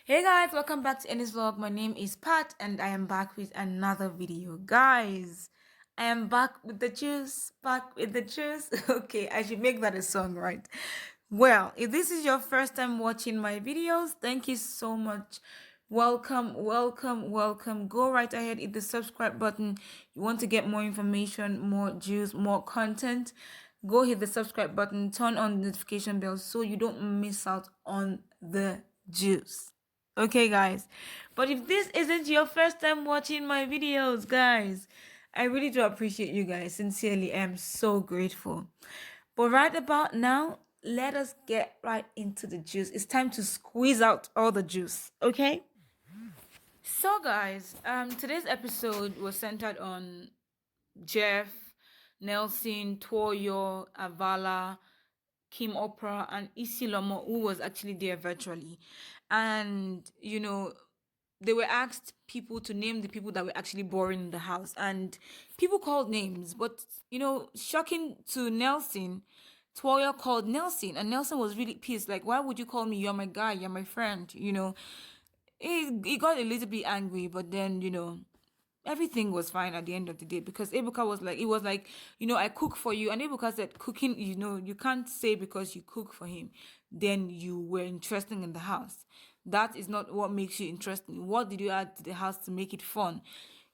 Hey guys, welcome back to Ennis Vlog. My name is Pat and I am back with another video. Guys, I am back with the juice, back with the juice. Okay, I should make that a song, right? Well, if this is your first time watching my videos, thank you so much. Welcome, welcome, welcome. Go right ahead, hit the subscribe button. You want to get more information, more juice, more content. Go hit the subscribe button, turn on the notification bell so you don't miss out on the juice. Okay, guys. But if this isn't your first time watching my videos, guys, I really do appreciate you guys. Sincerely, I am so grateful. But right about now, let us get right into the juice. It's time to squeeze out all the juice, okay? So, guys, today's episode was centered on Jeff, Nelson, Toyo, Avala, Kim Oprah, and Isilomo, who was actually there virtually. And, they were asked people to name the people that were actually boring in the house. And people called names. But, shocking to Nelson, Toya called Nelson. And Nelson was really pissed. Like, why would you call me? You're my guy. You're my friend. He got a little bit angry. But then, everything was fine at the end of the day because Ebuka was like, it was like, I cook for you. And Ebuka said, cooking, you can't say because you cook for him, then you were interesting in the house. That is not what makes you interesting. What did you add to the house to make it fun?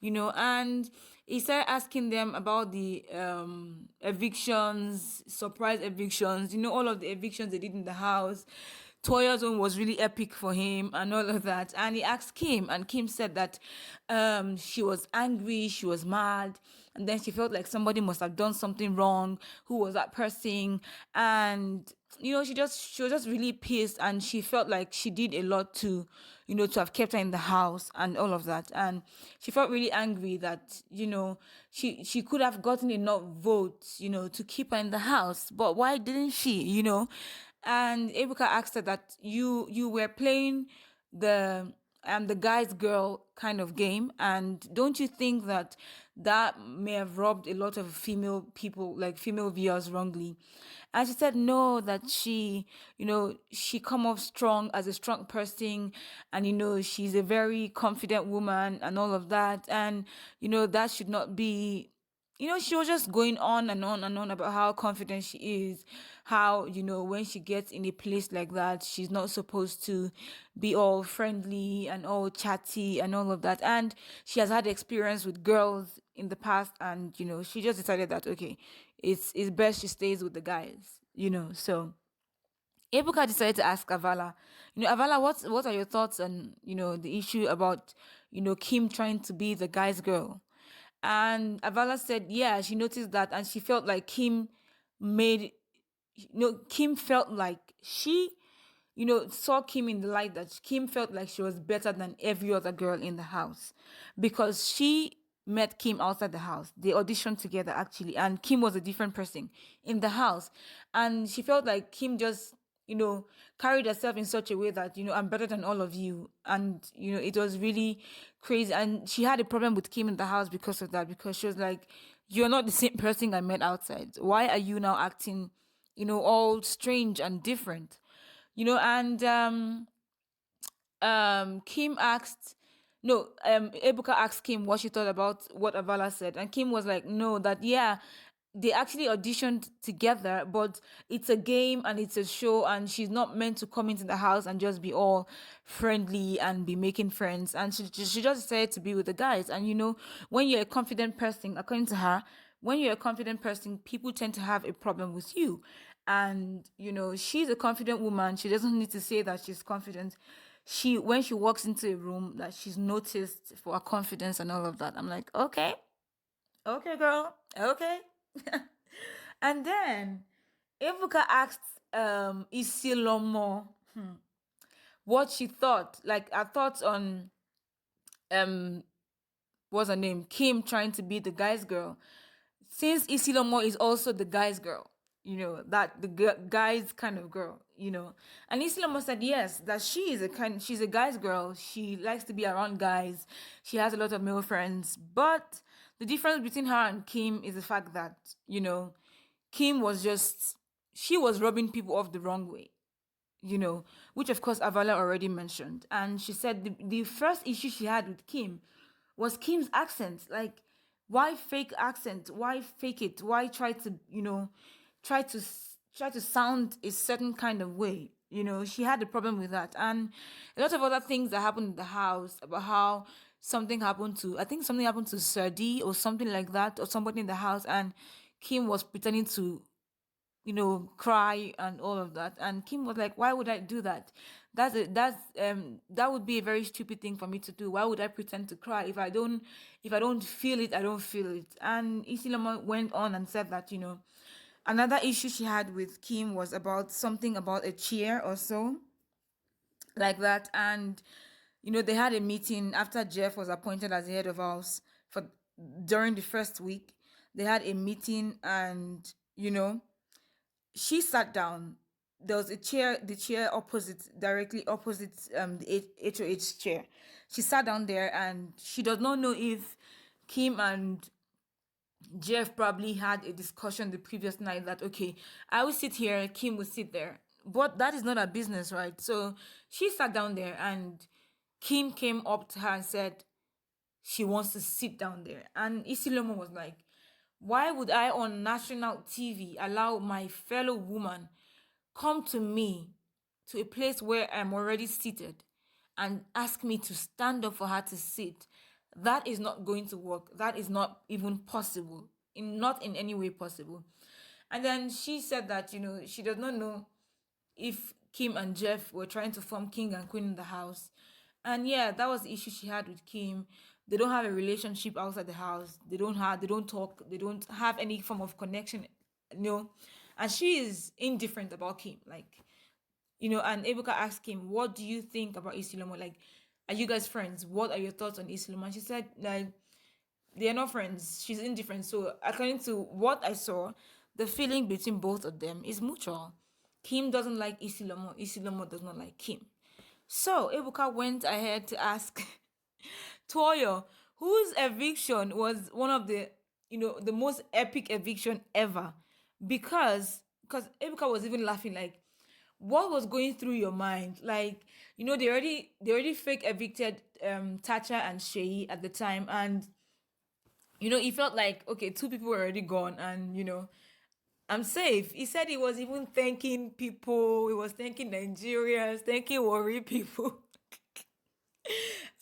And he started asking them about the evictions, surprise evictions, all of the evictions they did in the house. Toya's one was really epic for him and all of that. And he asked Kim, and Kim said that she was angry, she was mad, and then she felt like somebody must have done something wrong. Who was that person? And she was just really pissed, and she felt like she did a lot to have kept her in the house and all of that. And she felt really angry that she could have gotten enough votes to keep her in the house, but why didn't she? And Ebuka asked her that you were playing the guy's girl kind of game, and don't you think that that may have rubbed a lot of female people, like female viewers, wrongly? And she said no, that she come off strong as a strong person, and she's a very confident woman and all of that, and that should not be. She was just going on and on and on about how confident she is, how, when she gets in a place like that, she's not supposed to be all friendly and all chatty and all of that. And she has had experience with girls in the past, and, she just decided that, okay, it's best she stays with the guys, so. Ebuka decided to ask Avala, Avala, what are your thoughts on, the issue about, Kim trying to be the guy's girl? And Avala said, yeah, she noticed that, and she felt like made, Kim felt like she, saw Kim in the light that Kim felt like she was better than every other girl in the house because she met Kim outside the house. They auditioned together actually, and Kim was a different person in the house. And she felt like Kim just, carried herself in such a way that, I'm better than all of you. And, it was really crazy. And she had a problem with Kim in the house because of that, because she was like, you're not the same person I met outside. Why are you now acting, all strange and different? And Kim asked, no, Ebuka asked Kim what she thought about what Avala said, and Kim was like, no, that yeah, they actually auditioned together, but it's a game and it's a show, and she's not meant to come into the house and just be all friendly and be making friends, and she just decided to be with the guys. And when you're a confident person, according to her, when you're a confident person, people tend to have a problem with you. And she's a confident woman. She doesn't need to say that she's confident. When she walks into a room, that she's noticed for her confidence and all of that. I'm like, okay, okay, girl, okay. And then Ebuka asked Isilomo what she thought, like her thoughts on um what's her name, Kim trying to be the guy's girl, since Isilomo is also the guy's girl, that the guy's kind of girl, and Isilomo said yes, that she's a guy's girl. She likes to be around guys. She has a lot of male friends, but the difference between her and Kim is the fact that Kim was just, she was rubbing people off the wrong way, you know, which of course Avala already mentioned. And she said the first issue she had with Kim was Kim's accent. Like, why fake accent? Why fake it? Why try to, try to sound a certain kind of way? She had a problem with that. And a lot of other things that happened in the house about how I think something happened to Serdi or something like that, or somebody in the house, and Kim was pretending to cry and all of that. And Kim was like, "Why would I do that? That would be a very stupid thing for me to do. Why would I pretend to cry if I don't feel it? I don't feel it." And Isilama went on and said that another issue she had with Kim was about something about a chair or so like that. And they had a meeting after Jeff was appointed as the head of house for during the first week. They had a meeting, and she sat down. There was a chair, the chair directly opposite the HOH chair. She sat down there, and she does not know if Kim and Jeff probably had a discussion the previous night that, okay, I will sit here, Kim will sit there. But that is not her business, right? So she sat down there, and Kim came up to her and said she wants to sit down there. And Isilomo was like, why would I on national TV allow my fellow woman come to me to a place where I'm already seated and ask me to stand up for her to sit? That is not going to work. That is not even possible. Not in any way possible. And then she said that, she does not know if Kim and Jeff were trying to form king and queen in the house. And yeah, that was the issue she had with Kim. They don't have a relationship outside the house. They don't talk, they don't have any form of connection, And she is indifferent about Kim. Like, and Ebuka asked him, what do you think about Isilomo? Like, are you guys friends? What are your thoughts on Isilomo? And she said, like, they are not friends. She's indifferent. So according to what I saw, the feeling between both of them is mutual. Kim doesn't like Isilomo. Isilomo does not like Kim. So Ebuka went ahead to ask Toyo, whose eviction was one of the most epic eviction ever, because Ebuka was even laughing like, what was going through your mind? Like, they already fake evicted Tacha and Sheyi at the time, and he felt like, okay, two people were already gone, and I'm safe. He said he was even thanking people. He was thanking Nigerians, thanking worry people.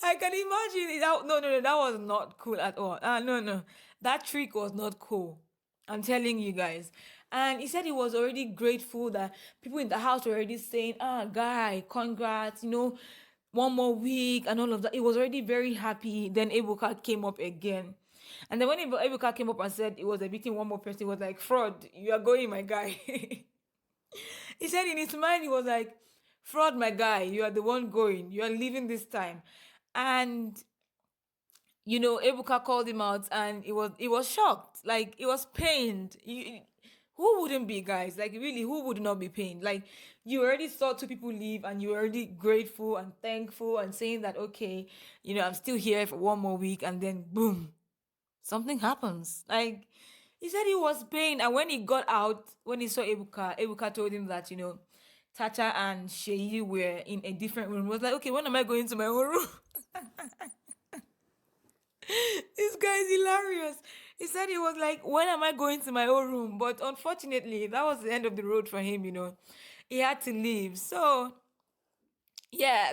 I can imagine it. No, no, no, that was not cool at all. No, no, that trick was not cool. I'm telling you guys. And he said he was already grateful that people in the house were already saying, guy, congrats, one more week and all of that. He was already very happy. Then Ebuka came up again. And then when Ebuka came up and said it was evicting one more person, he was like, fraud, you are going, my guy. He said in his mind, he was like, fraud, my guy, you are the one going. You are leaving this time. And Ebuka called him out, and he was shocked. Like, he was pained. Who wouldn't be, guys? Like, really, who would not be pained? Like, you already saw two people leave, and you were already grateful and thankful and saying that, okay, I'm still here for one more week, and then boom, something happens. Like, he said he was pained, and when he got out, when he saw Ebuka told him that, Tacha and Sheyi were in a different room. He was like, okay, when am I going to my own room? This guy is hilarious. He said he was like, when am I going to my own room? But unfortunately, that was the end of the road for him, He had to leave. So, yeah.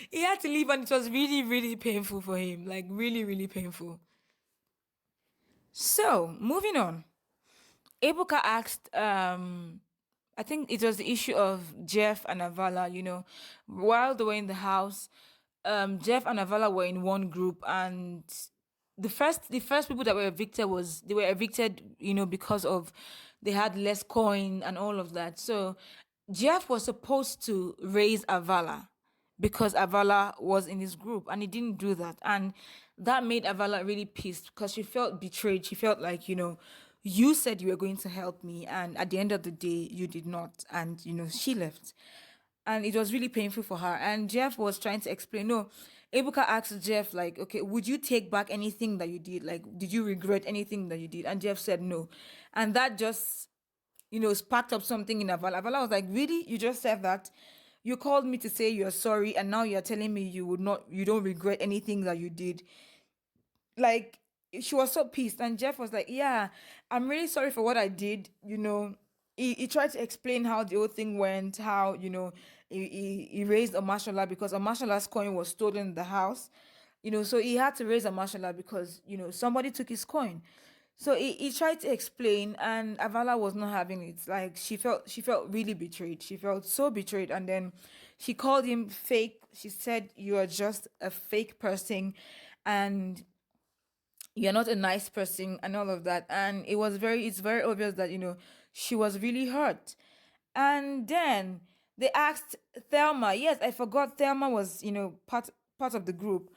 He had to leave, and it was really, really painful for him. Like, really, really painful. So, moving on. Ebuka asked, I think it was the issue of Jeff and Avala, while they were in the house, Jeff and Avala were in one group, and the first people that were evicted they were evicted, because of they had less coin and all of that. So Jeff was supposed to raise Avala because Avala was in his group, and he didn't do that. And that made Avala really pissed because she felt betrayed. She felt like, you said you were going to help me, and at the end of the day, you did not. And, she left. And it was really painful for her. And Jeff was trying to explain. No, Ebuka asked Jeff, like, okay, would you take back anything that you did? Like, did you regret anything that you did? And Jeff said no. And that just sparked up something in Avala. Avala was like, really? You just said that? You called me to say you're sorry, and now you're telling me you don't regret anything that you did. Like, she was so pissed, and Jeff was like, yeah, I'm really sorry for what I did. He tried to explain how the whole thing went, how he raised Omashola because Omashola's coin was stolen in the house. So he had to raise Omashola because somebody took his coin. So he tried to explain, and Avala was not having it. Like, she felt really betrayed. She felt so betrayed, and then she called him fake. She said, "You are just a fake person, and you're not a nice person," and all of that. And it's very obvious that she was really hurt. And then they asked Thelma. Yes, I forgot Thelma was part of the group.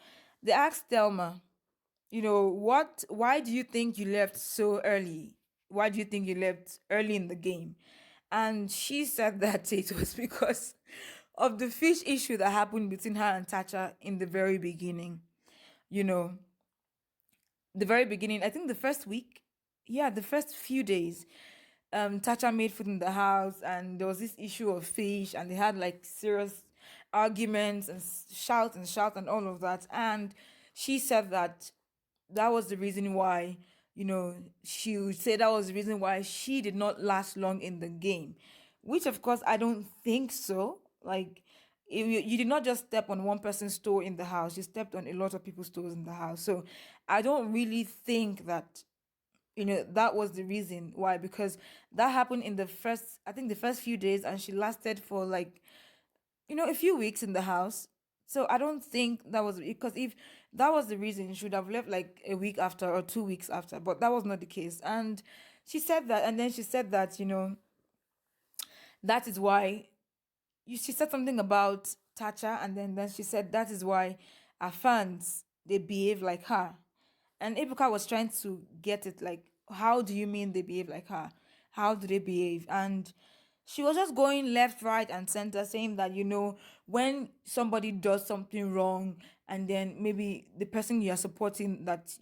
They asked Thelma, why do you think you left so early? Why do you think you left early in the game? And she said that it was because of the fish issue that happened between her and Tacha in the very beginning. You know, the very beginning, I think the first week, yeah, the first few days, Tacha made food in the house, and there was this issue of fish, and they had like serious arguments and shout and all of that. And she said that was the reason why, she would say that was the reason why she did not last long in the game, which of course I don't think so. Like, you did not just step on one person's toe in the house, you stepped on a lot of people's toes in the house. So I don't really think that that was the reason why, because that happened in the first, I think, the first few days, and she lasted for like a few weeks in the house. So I don't think that was because if that was the reason, you should have left like a week after or 2 weeks after. But that was not the case. And she said that, and then she said that, that is why she said something about Tacha, and then she said that is why her fans, they behave like her. And Ibuka was trying to get it, like, how do you mean they behave like her? How do they behave? And she was just going left, right, and center, saying that, when somebody does something wrong, and then maybe the person you're supporting, that,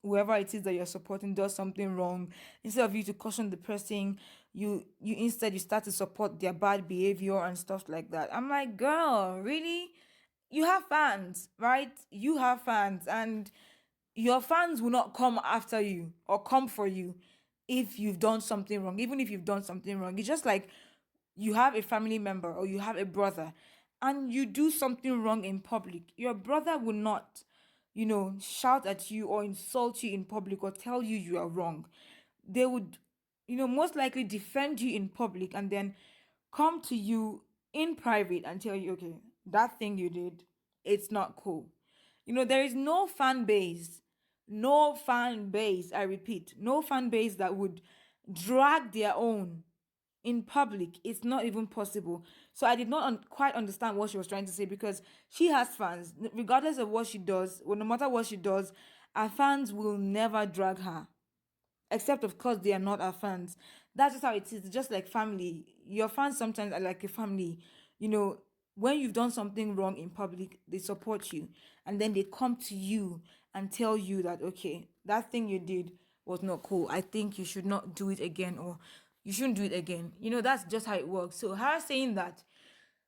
whoever it is that you're supporting does something wrong, instead of you to caution the person, you instead you start to support their bad behavior and stuff like that. I'm like, girl, really? You have fans, right? You have fans, and your fans will not come after you or come for you if you've done something wrong. Even if you've done something wrong, it's just like you have a family member or you have a brother, and you do something wrong in public. Your brother will not, shout at you or insult you in public or tell you you are wrong. They would, most likely defend you in public, and then come to you in private and tell you, okay, that thing you did, it's not cool. There is no fan base, I repeat, no fan base that would drag their own in public. It's not even possible. So I did not quite understand what she was trying to say, because she has fans, regardless of what she does, or no matter what she does, her fans will never drag her, except of course they are not our fans. That's just how it is. It's just like family. Your fans sometimes are like a family. When you've done something wrong in public, they support you, and then they come to you and tell you that, okay, that thing you did was not cool. I think you should not do it again, or you shouldn't do it again. That's just how it works. So her saying that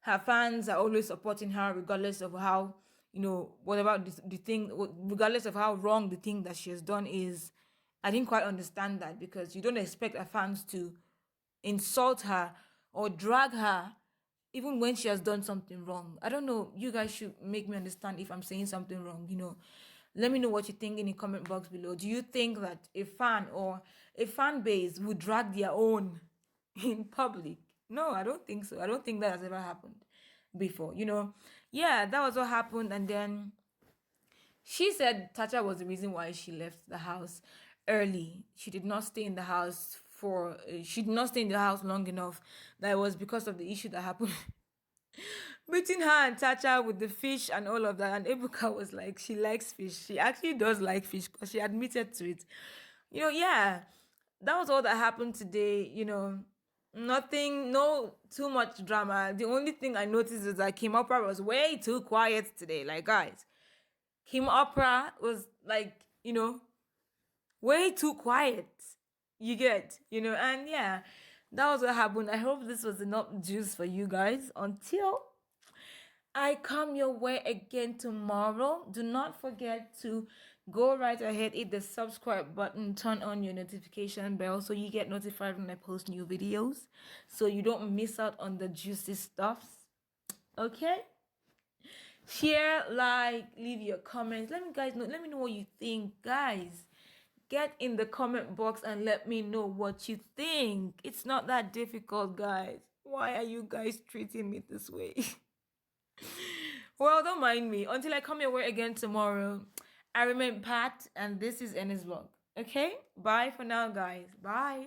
her fans are always supporting her, regardless of how, whatever the thing, regardless of how wrong the thing that she has done is. I didn't quite understand that, because you don't expect her fans to insult her or drag her even when she has done something wrong. I don't know. You guys should make me understand if I'm saying something wrong. Let me know what you think in the comment box below. Do you think that a fan or a fan base would drag their own in public? No, I don't think so. I don't think that has ever happened before. Yeah, that was what happened. And then she said Tacha was the reason why she left the house early. She did not stay in the house long enough. That was because of the issue that happened between her and Tacha with the fish and all of that. And Ebuka was like, she likes fish. She actually does like fish, because she admitted to it. Yeah, that was all that happened today. Nothing, no too much drama. The only thing I noticed is that Kim Opera was way too quiet today. Like, guys, Kim Opera was like, way too quiet. You get, and yeah, that was what happened. I hope this was enough juice for you guys. Until I come your way again tomorrow, do not forget to go right ahead, hit the subscribe button, turn on your notification bell so you get notified when I post new videos, so you don't miss out on the juicy stuffs. Okay? Share, like, leave your comments. Let me know what you think, guys. Get in the comment box and let me know what you think. It's not that difficult, guys. Why are you guys treating me this way? Well, don't mind me. Until I come your way again tomorrow, I remain Pat, and this is Ennis Vlog. Okay? Bye for now, guys. Bye.